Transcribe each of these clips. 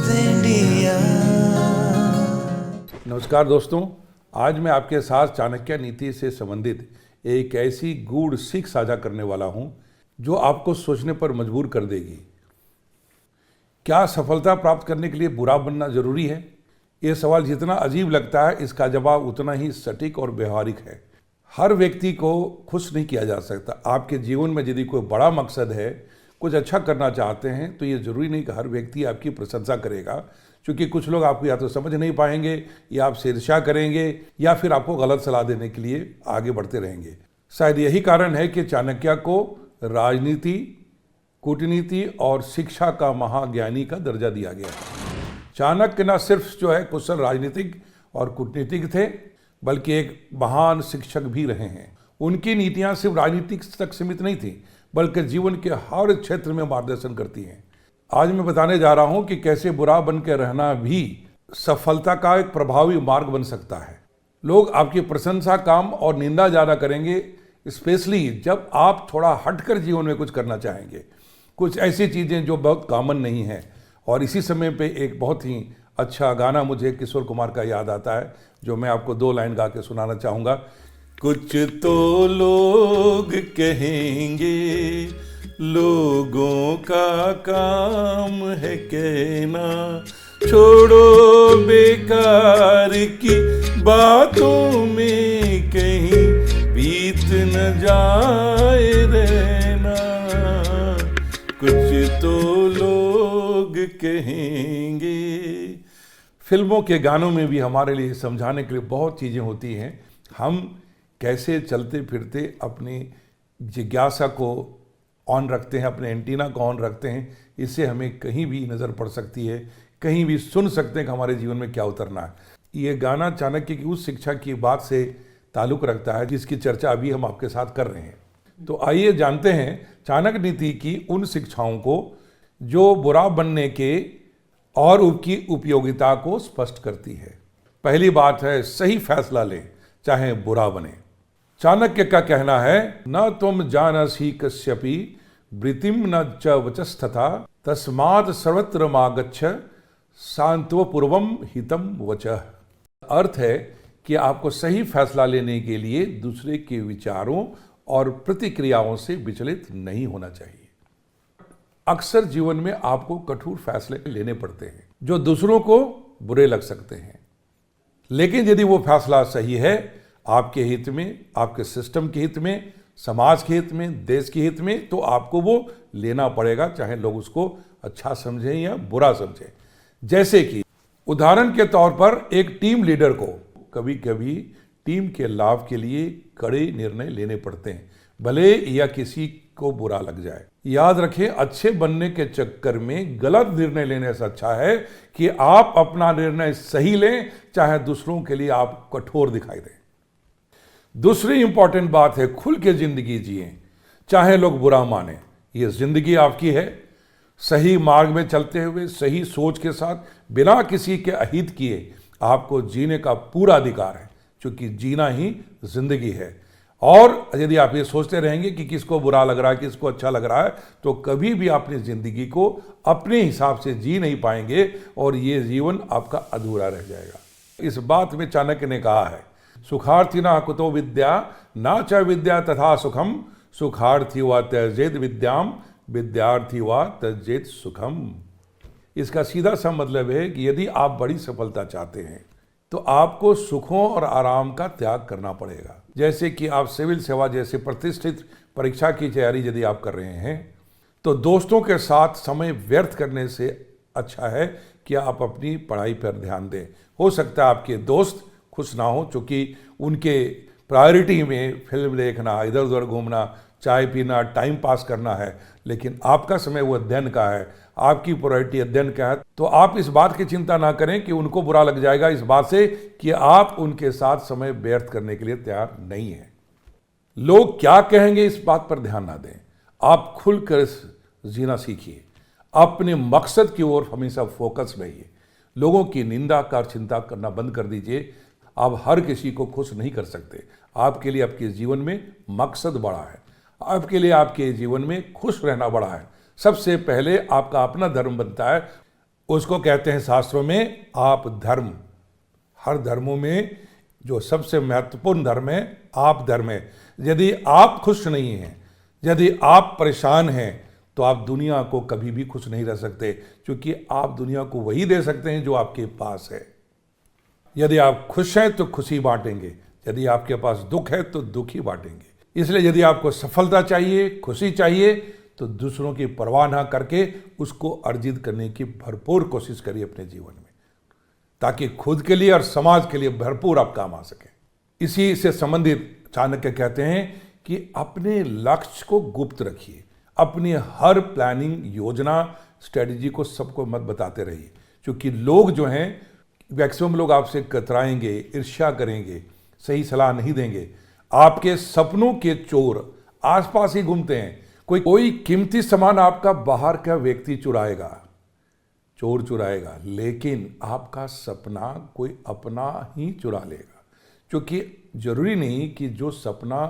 India. नमस्कार दोस्तों, आज मैं आपके साथ चाणक्य नीति से संबंधित एक ऐसी गूढ़ सीख साझा करने वाला हूं जो आपको सोचने पर मजबूर कर देगी। क्या सफलता प्राप्त करने के लिए बुरा बनना जरूरी है? ये सवाल जितना अजीब लगता है, इसका जवाब उतना ही सटीक और व्यवहारिक है। हर व्यक्ति को खुश नहीं किया जा सकता। आपके जीवन में यदि कोई बड़ा मकसद है, कुछ अच्छा करना चाहते हैं, तो ये जरूरी नहीं कि हर व्यक्ति आपकी प्रशंसा करेगा, क्योंकि कुछ लोग आपको या तो समझ नहीं पाएंगे, या आपसे ईर्ष्या करेंगे, या फिर आपको गलत सलाह देने के लिए आगे बढ़ते रहेंगे। शायद यही कारण है कि चाणक्य को राजनीति, कूटनीति और शिक्षा का महाज्ञानी का दर्जा दिया गया। चाणक्य न सिर्फ कुशल राजनीतिक और कूटनीतिक थे, बल्कि एक महान शिक्षक भी रहे हैं। उनकी नीतियां सिर्फ राजनीतिक तक सीमित नहीं थी, बल्कि जीवन के हर क्षेत्र में मार्गदर्शन करती हैं। आज मैं बताने जा रहा हूं कि कैसे बुरा बन के रहना भी सफलता का एक प्रभावी मार्ग बन सकता है। लोग आपकी प्रशंसा कम और निंदा ज़्यादा करेंगे, स्पेशली जब आप थोड़ा हटकर जीवन में कुछ करना चाहेंगे, कुछ ऐसी चीज़ें जो बहुत कॉमन नहीं है। और इसी समय पे एक बहुत ही अच्छा गाना मुझे किशोर कुमार का याद आता है, जो मैं आपको 2 लाइन गा के सुनाना चाहूँगा। कुछ तो लोग कहेंगे, लोगों का काम है कहना, छोड़ो बेकार की बातों में कहीं बीत न जाए रहना। कुछ तो लोग कहेंगे। फिल्मों के गानों में भी हमारे लिए समझाने के लिए बहुत चीज़ें होती हैं। हम कैसे चलते फिरते अपनी जिज्ञासा को ऑन रखते हैं, अपने एंटीना को ऑन रखते हैं, इससे हमें कहीं भी नज़र पड़ सकती है, कहीं भी सुन सकते हैं कि हमारे जीवन में क्या उतरना है। ये गाना चाणक्य की उस शिक्षा की बात से ताल्लुक़ रखता है जिसकी चर्चा अभी हम आपके साथ कर रहे हैं। तो आइए जानते हैं चाणक्य नीति की उन शिक्षाओं को जो बुरा बनने के और उसकी उपयोगिता को स्पष्ट करती है। पहली बात है, सही फैसला लें चाहे बुरा बने। चाणक्य का कहना है, न तुम जानसि कस्यपि वृत्तिम न च वचस्तथा तस्मात् सर्वत्र मागच्छ शांतवपूर्वम हितम वचः। अर्थ है कि आपको सही फैसला लेने के लिए दूसरे के विचारों और प्रतिक्रियाओं से विचलित नहीं होना चाहिए। अक्सर जीवन में आपको कठोर फैसले लेने पड़ते हैं जो दूसरों को बुरे लग सकते हैं, लेकिन यदि वो फैसला सही है, आपके हित में, आपके सिस्टम के हित में, समाज के हित में, देश के हित में, तो आपको वो लेना पड़ेगा, चाहे लोग उसको अच्छा समझें या बुरा समझें। जैसे कि उदाहरण के तौर पर एक टीम लीडर को कभी कभी टीम के लाभ के लिए कड़े निर्णय लेने पड़ते हैं, भले या किसी को बुरा लग जाए। याद रखें, अच्छे बनने के चक्कर में गलत निर्णय लेने से अच्छा है कि आप अपना निर्णय सही लें, चाहे दूसरों के लिए आप कठोर दिखाई दें। दूसरी इंपॉर्टेंट बात है, खुल के जिंदगी जिए, चाहे लोग बुरा माने। ये जिंदगी आपकी है। सही मार्ग में चलते हुए, सही सोच के साथ, बिना किसी के अहित किए आपको जीने का पूरा अधिकार है, क्योंकि जीना ही जिंदगी है। और यदि आप ये सोचते रहेंगे कि किसको बुरा लग रहा है, किसको अच्छा लग रहा है, तो कभी भी अपनी जिंदगी को अपने हिसाब से जी नहीं पाएंगे और ये जीवन आपका अधूरा रह जाएगा। इस बात में चाणक्य ने कहा है, सुखार्थिना कुतो विद्या न च विद्या तथा सुखम, सुखार्थी व त्यजेत विद्याम, विद्यार्थी व त्यजेत सुखम। इसका सीधा सा मतलब है कि यदि आप बड़ी सफलता चाहते हैं तो आपको सुखों और आराम का त्याग करना पड़ेगा। जैसे कि आप सिविल सेवा जैसे प्रतिष्ठित परीक्षा की तैयारी यदि आप कर रहे हैं, तो दोस्तों के साथ समय व्यर्थ करने से अच्छा है कि आप अपनी पढ़ाई पर ध्यान दें। हो सकता है आपके दोस्त खुश ना हो, चूँकि उनके प्रायोरिटी में फिल्म देखना, इधर उधर घूमना, चाय पीना, टाइम पास करना है, लेकिन आपका समय वो अध्ययन का है, आपकी प्रायोरिटी अध्ययन का है। तो आप इस बात की चिंता ना करें कि उनको बुरा लग जाएगा इस बात से कि आप उनके साथ समय व्यर्थ करने के लिए तैयार नहीं हैं। लोग क्या कहेंगे इस बात पर ध्यान ना दें। आप खुलकर जीना सीखिए, अपने मकसद की ओर हमेशा फोकस रहिए। लोगों की निंदा का चिंता करना बंद कर दीजिए। आप हर किसी को खुश नहीं कर सकते। आपके लिए आपके जीवन में मकसद बड़ा है, आपके लिए आपके जीवन में खुश रहना बड़ा है। सबसे पहले आपका अपना धर्म बनता है उसको कहते हैं शास्त्रों में आप धर्म। हर धर्मों में जो सबसे महत्वपूर्ण धर्म है आप धर्म है। यदि आप खुश नहीं हैं, यदि आप परेशान हैं, तो आप दुनिया को कभी भी खुश नहीं रह सकते, क्योंकि आप दुनिया को वही दे सकते हैं जो आपके पास है। यदि आप खुश हैं तो खुशी बांटेंगे, यदि आपके पास दुख है तो दुख ही बांटेंगे। इसलिए यदि आपको सफलता चाहिए, खुशी चाहिए, तो दूसरों की परवाह ना करके उसको अर्जित करने की भरपूर कोशिश करिए अपने जीवन में, ताकि खुद के लिए और समाज के लिए भरपूर आप काम आ सके। इसी से संबंधित चाणक्य कहते हैं कि अपने लक्ष्य को गुप्त रखिए, अपनी हर प्लानिंग, योजना, स्ट्रेटजी को सबको मत बताते रहिए, क्योंकि लोग जो हैं मैक्सिमम लोग आपसे कतराएंगे, ईर्ष्या करेंगे, सही सलाह नहीं देंगे। आपके सपनों के चोर आसपास ही घूमते हैं। कोई कीमती सामान आपका बाहर का व्यक्ति चुराएगा, चोर चुराएगा, लेकिन आपका सपना कोई अपना ही चुरा लेगा। क्योंकि जरूरी नहीं कि जो सपना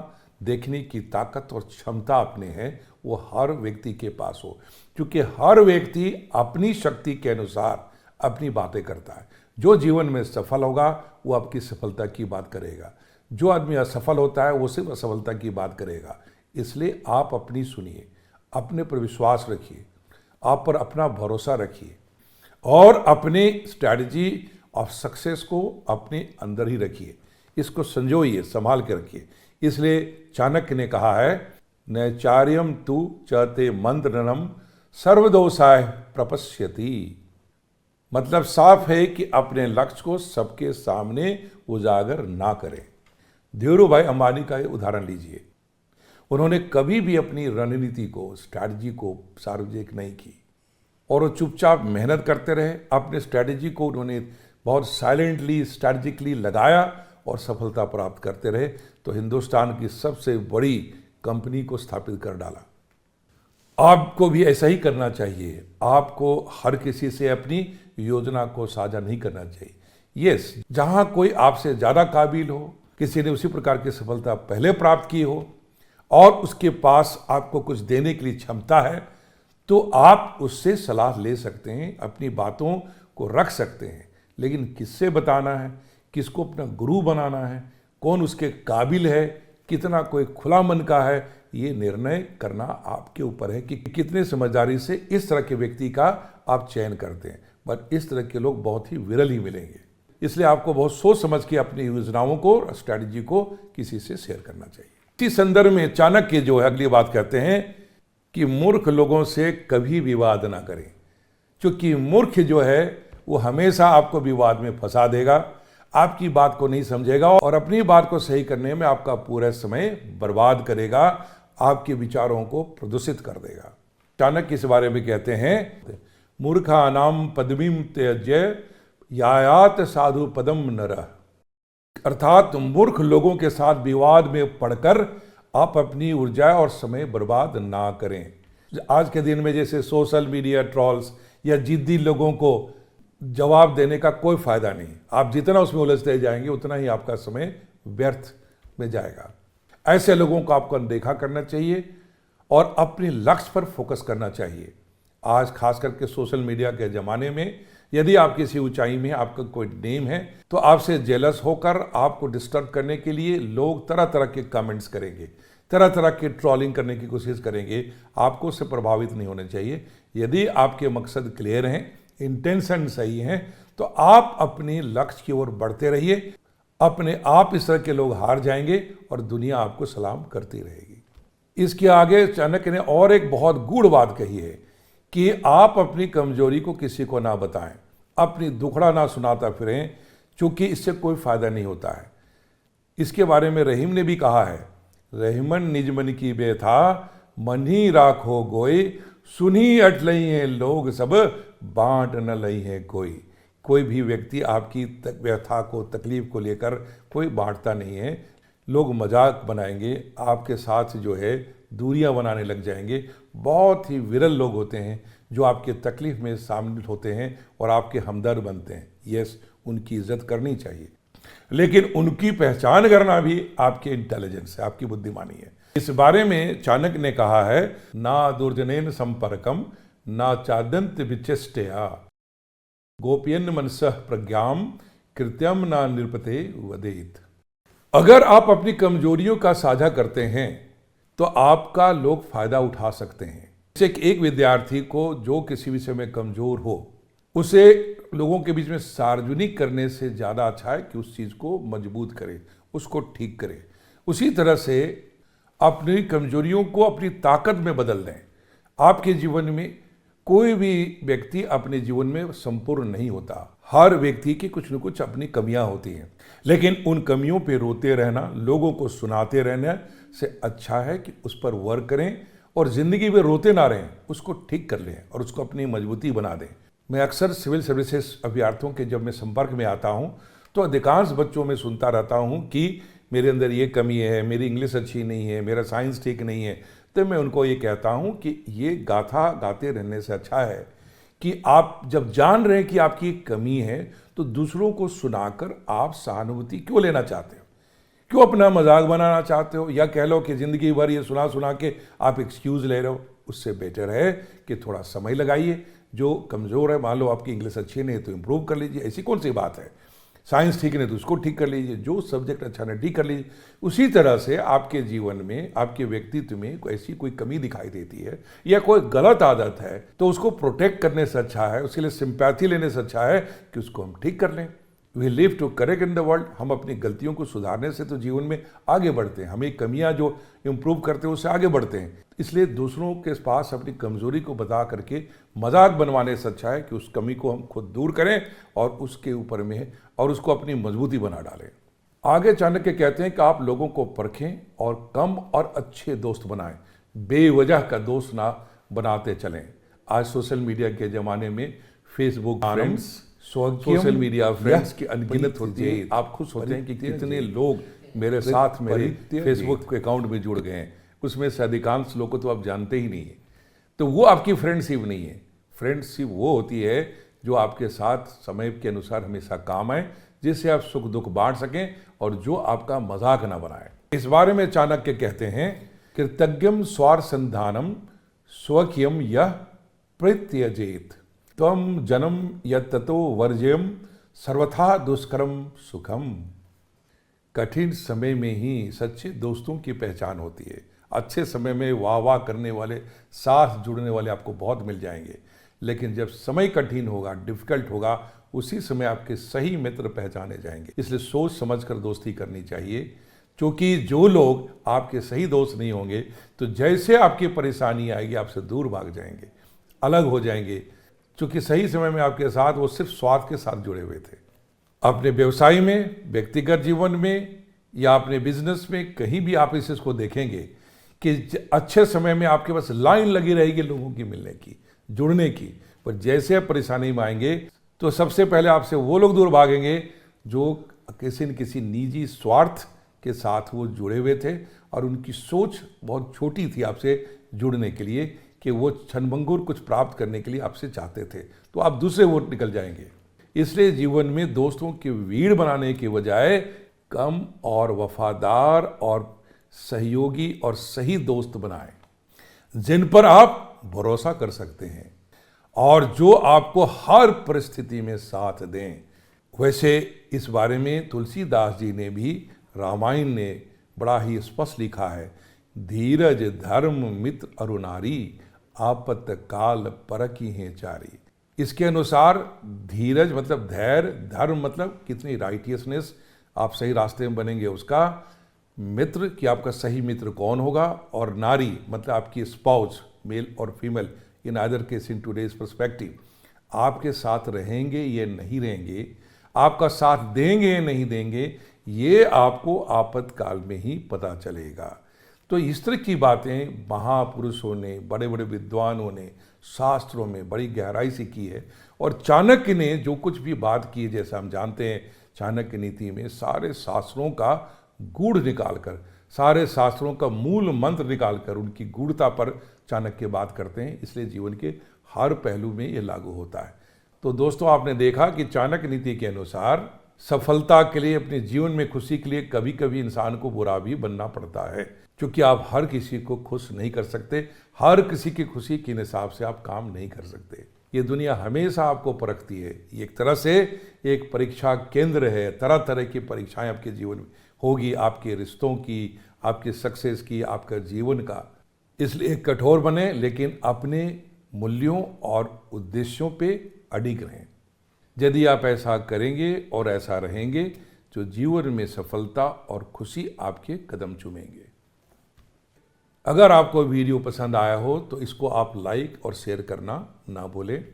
देखने की ताकत और क्षमता अपने है वो हर व्यक्ति के पास हो, क्योंकि हर व्यक्ति अपनी शक्ति के अनुसार अपनी बातें करता है। जो जीवन में सफल होगा वो आपकी सफलता की बात करेगा, जो आदमी असफल होता है वो सिर्फ असफलता की बात करेगा। इसलिए आप अपनी सुनिए, अपने पर विश्वास रखिए, आप पर अपना भरोसा रखिए और अपने स्ट्रैटेजी ऑफ सक्सेस को अपने अंदर ही रखिए। इसको संजोइए, संभाल के रखिए। इसलिए चाणक्य ने कहा है, नैचार्यम तु चते मंत्रनम सर्वदोषाय प्रपश्यति। मतलब साफ है कि अपने लक्ष्य को सबके सामने उजागर ना करें। धीरू भाई अंबानी का उदाहरण लीजिए, उन्होंने कभी भी अपनी रणनीति को, स्ट्रैटेजी को सार्वजनिक नहीं की और वो चुपचाप मेहनत करते रहे। अपने स्ट्रैटेजी को उन्होंने बहुत साइलेंटली, स्ट्रैटेजिकली लगाया और सफलता प्राप्त करते रहे, तो हिंदुस्तान की सबसे बड़ी कंपनी को स्थापित कर डाला। आपको भी ऐसा ही करना चाहिए। आपको हर किसी से अपनी योजना को साझा नहीं करना चाहिए। यस, जहां कोई आपसे ज़्यादा काबिल हो, किसी ने उसी प्रकार की सफलता पहले प्राप्त की हो और उसके पास आपको कुछ देने के लिए क्षमता है, तो आप उससे सलाह ले सकते हैं, अपनी बातों को रख सकते हैं। लेकिन किससे बताना है, किसको अपना गुरु बनाना है, कौन उसके काबिल है, कितना कोई खुला मन का है, ये निर्णय करना आपके ऊपर है कि कितने समझदारी से इस तरह के व्यक्ति का आप चयन करते हैं। बट इस तरह के लोग बहुत ही विरल ही मिलेंगे। इसलिए आपको बहुत सोच समझ के अपनी योजनाओं को, स्ट्रैटेजी को किसी से शेयर करना चाहिए। इसी संदर्भ में चाणक्य जो है अगली बात कहते हैं कि मूर्ख लोगों से कभी विवाद ना करें, क्योंकि मूर्ख जो है वो हमेशा आपको विवाद में फंसा देगा, आपकी बात को नहीं समझेगा और अपनी बात को सही करने में आपका पूरा समय बर्बाद करेगा, आपके विचारों को प्रदूषित कर देगा। चाणक्य इस बारे में कहते हैं, मूर्खानाम पदवीम त्यज्य यायात साधु पदम नरः। अर्थात मूर्ख लोगों के साथ विवाद में पड़कर आप अपनी ऊर्जा और समय बर्बाद ना करें। आज के दिन में जैसे सोशल मीडिया ट्रॉल्स या जिद्दी लोगों को जवाब देने का कोई फायदा नहीं। आप जितना उसमें उलझते जाएंगे उतना ही आपका समय व्यर्थ में जाएगा। ऐसे लोगों को आपको अनदेखा करना चाहिए और अपने लक्ष्य पर फोकस करना चाहिए। आज खास करके सोशल मीडिया के ज़माने में यदि आप किसी ऊंचाई में, आपका कोई नेम है, तो आपसे जेलस होकर आपको डिस्टर्ब करने के लिए लोग तरह तरह के कमेंट्स करेंगे, तरह तरह के ट्रोलिंग करने की कोशिश करेंगे। आपको उससे प्रभावित नहीं होना चाहिए। यदि आपके मकसद क्लियर हैं, इंटेंशन सही हैं, तो आप अपने लक्ष्य की ओर बढ़ते रहिए। अपने आप इस तरह के लोग हार जाएंगे और दुनिया आपको सलाम करती रहेगी। इसके आगे चाणक्य ने और एक बहुत गूढ़ बात कही है कि आप अपनी कमजोरी को किसी को ना बताएं, अपनी दुखड़ा ना सुनाता फिरें, क्योंकि इससे कोई फायदा नहीं होता है। इसके बारे में रहीम ने भी कहा है, रहीमन निज मन की व्यथा मन ही राखो गोई, सुनी अट लई हैं लोग सब बांट न लई है कोई। कोई भी व्यक्ति आपकी व्यथा को, तकलीफ को लेकर कोई बांटता नहीं है। लोग मजाक बनाएंगे, आपके साथ जो है दूरियां बनाने लग जाएंगे। बहुत ही विरल लोग होते हैं जो आपके तकलीफ में शामिल होते हैं और आपके हमदर्द बनते हैं। यस, उनकी इज्जत करनी चाहिए, लेकिन उनकी पहचान करना भी आपके इंटेलिजेंस है, आपकी बुद्धिमानी है। इस बारे में चाणक्य ने कहा है, ना दुर्जनेन संपर्कम ना चादंत विचेष्टया। गोप्यन मनसः प्रज्ञाम कृत्यम ना निरपते वदेत। अगर आप अपनी कमजोरियों का साझा करते हैं तो आपका लोग फायदा उठा सकते हैं। जैसे एक विद्यार्थी को जो किसी विषय में कमजोर हो, उसे लोगों के बीच में सार्वजनिक करने से ज़्यादा अच्छा है कि उस चीज़ को मजबूत करे, उसको ठीक करे। उसी तरह से अपनी कमजोरियों को अपनी ताकत में बदल दें। आपके जीवन में कोई भी व्यक्ति अपने जीवन में संपूर्ण नहीं होता। हर व्यक्ति की कुछ न कुछ अपनी कमियां होती हैं, लेकिन उन कमियों पे रोते रहना, लोगों को सुनाते रहने से अच्छा है कि उस पर वर्क करें और ज़िंदगी में रोते ना रहें, उसको ठीक कर लें और उसको अपनी मजबूती बना दें। मैं अक्सर सिविल सर्विसेज अभ्यर्थियों के जब मैं संपर्क में आता हूँ तो अधिकांश बच्चों में सुनता रहता हूँ कि मेरे अंदर ये कमी है, मेरी इंग्लिश अच्छी नहीं है, मेरा साइंस ठीक नहीं है। तो मैं उनको ये कहता हूँ कि ये गाथा गाते रहने से अच्छा है कि आप जब जान रहे हैं कि आपकी कमी है तो दूसरों को सुनाकर आप सहानुभूति क्यों लेना चाहते हो, क्यों अपना मजाक बनाना चाहते हो, या कह लो कि ज़िंदगी भर ये सुना सुना के आप एक्सक्यूज़ ले रहे हो। उससे बेटर है कि थोड़ा समय लगाइए। जो कमज़ोर है, मान लो आपकी इंग्लिश अच्छी नहीं है तो इम्प्रूव कर लीजिए, ऐसी कौन सी बात है। साइंस ठीक नहीं तो उसको ठीक कर लीजिए, जो सब्जेक्ट अच्छा नहीं ठीक कर लीजिए। उसी तरह से आपके जीवन में, आपके व्यक्तित्व में ऐसी कोई कमी दिखाई देती है या कोई गलत आदत है तो उसको प्रोटेक्ट करने से अच्छा है, उसके लिए सिंपैथी लेने से अच्छा है कि उसको हम ठीक कर लें। We live to correct in the world. हम अपनी गलतियों को सुधारने से तो जीवन में आगे बढ़ते हैं, हमें कमियां जो इम्प्रूव करते हैं उससे आगे बढ़ते हैं। इसलिए दूसरों के पास अपनी कमजोरी को बता करके मजाक बनवाने से अच्छा है कि उस कमी को हम खुद दूर करें और उसके ऊपर में और उसको अपनी मजबूती बना डालें। आगे चाणक्य कहते हैं कि आप लोगों को परखें और कम और अच्छे दोस्त बनाएं, बेवजह का दोस्त ना बनाते चलें। आज सोशल मीडिया के ज़माने में Facebook friends, social media friends की अनगिनत होती है। आप खुश होते हैं कि कितने लोग मेरे साथ मेरे फेसबुक अकाउंट में जुड़ गए हैं, उसमें से अधिकांश लोग को तो आप जानते ही नहीं है। तो वो आपकी फ्रेंडशिप नहीं है। फ्रेंडशिप वो होती है जो आपके साथ समय के अनुसार हमेशा काम आए, जिससे आप सुख दुख बांट सकें और जो आपका मजाक ना बनाए। इस बारे में चाणक्य कहते हैं, कृतज्ञम स्वार्थसंधानम स्वकीयम यह प्रत्यजेत त्वम जन्म यत्ततो वर्ज्यम सर्वथा दुष्करम सुखम। कठिन समय में ही सच्चे दोस्तों की पहचान होती है। अच्छे समय में वाह वाह करने वाले, साथ जुड़ने वाले आपको बहुत मिल जाएंगे, लेकिन जब समय कठिन होगा, डिफिकल्ट होगा, उसी समय आपके सही मित्र पहचाने जाएंगे। इसलिए सोच समझकर दोस्ती करनी चाहिए, क्योंकि जो लोग आपके सही दोस्त नहीं होंगे तो जैसे आपकी परेशानी आएगी आपसे दूर भाग जाएंगे, अलग हो जाएंगे, क्योंकि सही समय में आपके साथ वो सिर्फ स्वार्थ के साथ जुड़े हुए थे। अपने व्यवसाय में, व्यक्तिगत जीवन में या अपने बिजनेस में कहीं भी आप इसको देखेंगे कि अच्छे समय में आपके पास लाइन लगी रहेगी लोगों की मिलने की, जुड़ने की, पर जैसे आप परेशानी में आएंगे तो सबसे पहले आपसे वो लोग दूर भागेंगे जो किसी न किसी निजी स्वार्थ के साथ वो जुड़े हुए थे और उनकी सोच बहुत छोटी थी आपसे जुड़ने के लिए, कि वो क्षणभंगुर कुछ प्राप्त करने के लिए आपसे चाहते थे, तो आप दूसरे वो निकल जाएंगे। इसलिए जीवन में दोस्तों की भीड़ बनाने के बजाय कम और वफादार और सहयोगी और सही दोस्त बनाएं, जिन पर आप भरोसा कर सकते हैं और जो आपको हर परिस्थिति में साथ दें। वैसे इस बारे में तुलसीदास जी ने भी रामायण ने बड़ा ही स्पष्ट लिखा है, धीरज धर्म मित्र अरुनारी आपत काल परखी हैं चारी। इसके अनुसार धीरज मतलब धैर्य, धर्म मतलब कितनी राइटियसनेस, आप सही रास्ते में बनेंगे उसका, मित्र कि आपका सही मित्र कौन होगा, और नारी मतलब आपकी स्पाउस, मेल और female in other case in today's perspective, आपके साथ रहेंगे ये नहीं रहेंगे, आपका साथ देंगे या नहीं देंगे, ये आपको आपातकाल में ही पता चलेगा। तो इस तरह की बातें महापुरुषों ने, बड़े बड़े विद्वानों ने शास्त्रों में बड़ी गहराई से की है। और चाणक्य ने जो कुछ भी बात की, जैसा हम जानते हैं चाणक्य नीति में सारे शास्त्रों का गूढ़ निकालकर, सारे शास्त्रों का मूल मंत्र निकालकर उनकी गूढ़ता पर चाणक्य बात करते हैं। इसलिए जीवन के हर पहलू में ये लागू होता है। तो दोस्तों, आपने देखा कि चाणक्य नीति के अनुसार सफलता के लिए, अपने जीवन में खुशी के लिए कभी कभी इंसान को बुरा भी बनना पड़ता है, क्योंकि आप हर किसी को खुश नहीं कर सकते, हर किसी की खुशी के हिसाब से आप काम नहीं कर सकते। ये दुनिया हमेशा आपको परखती है। ये एक तरह से एक परीक्षा केंद्र है। तरह तरह की परीक्षाएं आपके जीवन में होगी, आपके रिश्तों की, आपके सक्सेस की, आपका जीवन का। इसलिए कठोर बने, लेकिन अपने मूल्यों और उद्देश्यों पे अडिग रहें। यदि आप ऐसा करेंगे और ऐसा रहेंगे तो जीवन में सफलता और खुशी आपके कदम चूमेंगे। अगर आपको वीडियो पसंद आया हो तो इसको आप लाइक और शेयर करना ना भूलें।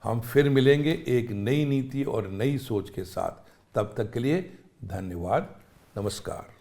हम फिर मिलेंगे एक नई नीति और नई सोच के साथ। तब तक के लिए धन्यवाद। नमस्कार।